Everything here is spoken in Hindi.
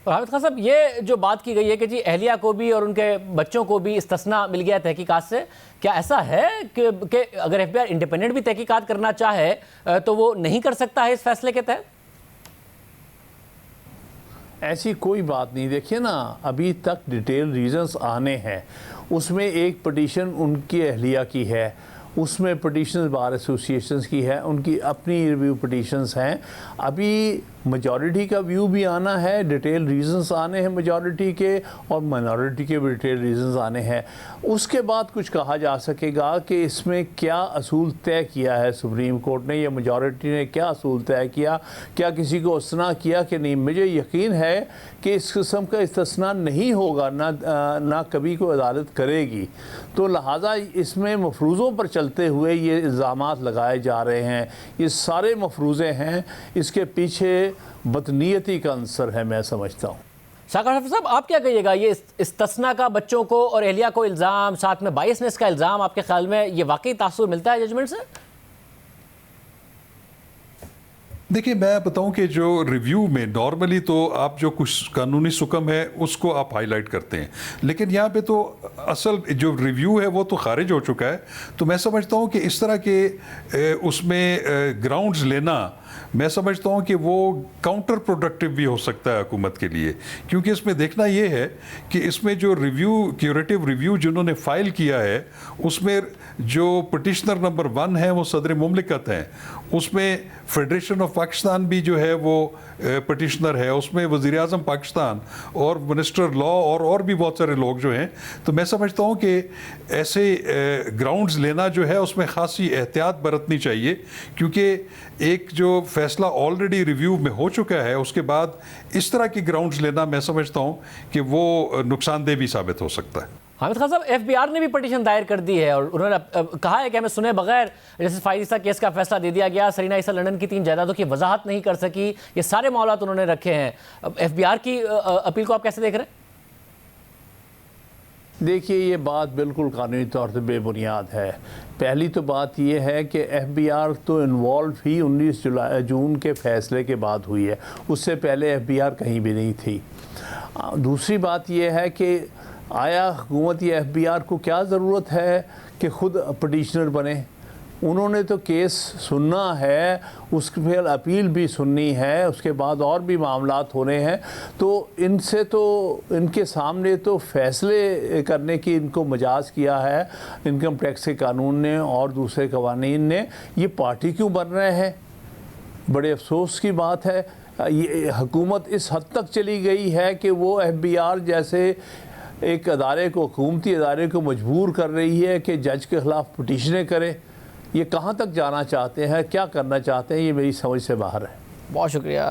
हामिद खान साहब, ये जो बात की गई है कि जी अहलिया को भी और उनके बच्चों को भी इस्तिस्ना मिल गया तहकीकात से, क्या ऐसा है कि अगर एफबीआर इंडिपेंडेंट भी तहकीकात करना चाहे तो वो नहीं कर सकता है इस फैसले के तहत? ऐसी कोई बात नहीं। देखिए ना, अभी तक डिटेल रीजंस आने हैं। उसमें एक पिटीशन उनकी अहलिया की है, उसमें पिटीशन बार एसोसिएशंस की है, उनकी अपनी रिव्यू पिटीशंस हैं। अभी मेजॉरिटी का व्यू भी आना है, डिटेल रीजंस आने हैं मेजॉरिटी के, और माइनॉरिटी के भी डिटेल रीजंस आने हैं। उसके बाद कुछ कहा जा सकेगा कि इसमें क्या असूल तय किया है सुप्रीम कोर्ट ने या मेजॉरिटी ने, क्या असूल तय किया, क्या किसी को इस्तना किया कि नहीं। मुझे यकीन है कि इस किस्म का इस्तना नहीं होगा, ना कभी कोई अदालत करेगी। तो लिहाजा इसमें मफरूज़ों पर चलते हुए ये इल्ज़ामात लगाए जा रहे हैं, ये सारे मफरूज़े हैं, इसके पीछे बदनीयती का अंसर है, मैं समझता हूँ। शाकर साहब, आप क्या कहिएगा, ये इस्तिस्ना का बच्चों को और एहलिया को इल्ज़ाम, साथ में बायसनेस का इल्ज़ाम, आपके ख्याल में ये वाकई तासुर मिलता है जजमेंट से? देखिए, मैं बताऊं कि जो रिव्यू में नॉर्मली तो आप जो कुछ कानूनी सुकम है उसको आप हाईलाइट करते हैं, लेकिन यहाँ पे तो असल जो रिव्यू है वो तो खारिज हो चुका है। तो मैं समझता हूँ कि इस तरह के उसमें ग्राउंड्स लेना, मैं समझता हूँ कि वो काउंटर प्रोडक्टिव भी हो सकता है हुकूमत के लिए, क्योंकि इसमें देखना ये है कि इसमें जो रिव्यू, क्यूरेटिव रिव्यू जिन्होंने फ़ाइल किया है, उसमें जो पटिशनर नंबर 1 है वो सदर मुमलिकत हैं, उसमें फेडरेशन ऑफ पाकिस्तान भी जो है वो पटिशनर है, उसमें वज़ीर आज़म पाकिस्तान और मिनिस्टर लॉ और भी बहुत सारे लोग जो हैं। तो मैं समझता हूँ कि ऐसे ग्राउंड्स लेना जो है उसमें ख़ासी एहतियात बरतनी चाहिए, क्योंकि एक जो फैसला ऑलरेडी रिव्यू में हो चुका है उसके बाद इस तरह की ग्राउंड्स लेना मैं समझता हूँ कि वो नुकसानदेह भी साबित हो सकता है। हामिद खान साहब, एफबीआर ने भी पिटीशन दायर कर दी है और उन्होंने कहा है कि हमें सुने बगैर जैसे फाइजा केस का फैसला दे दिया गया, सरीना ईसा लंदन की 3 जायदादों की वजाहत नहीं कर सकी, ये सारे मामलात उन्होंने रखे हैं। एफबीआर की अपील को आप कैसे देख रहे हैं? देखिए, ये बात बिल्कुल कानूनी तौर पर बेबुनियाद है। पहली तो बात यह है कि एफबीआर तो इन्वॉल्व ही 19 जून के फैसले के बाद हुई है, उससे पहले एफबीआर कहीं भी नहीं थी। दूसरी बात यह है कि आया हुकूमत या एफबीआर को क्या ज़रूरत है कि ख़ुद पटिशनर बने? उन्होंने तो केस सुनना है, उसके फिर अपील भी सुननी है, उसके बाद और भी मामलात होने हैं। तो इनसे तो इनके सामने तो फैसले करने की इनको मजाज किया है इनकम टैक्स के कानून ने और दूसरे कवानीन ने। ये पार्टी क्यों बन रहे हैं? बड़े अफसोस की बात है। ये हुकूमत इस हद तक चली गई है कि वो एफबीआर जैसे एक अदारे को, हुकूमती अदारे को मजबूर कर रही है कि जज के ख़िलाफ़ पटिशनें करे। ये कहाँ तक जाना चाहते हैं, क्या करना चाहते हैं, ये मेरी समझ से बाहर है। बहुत शुक्रिया।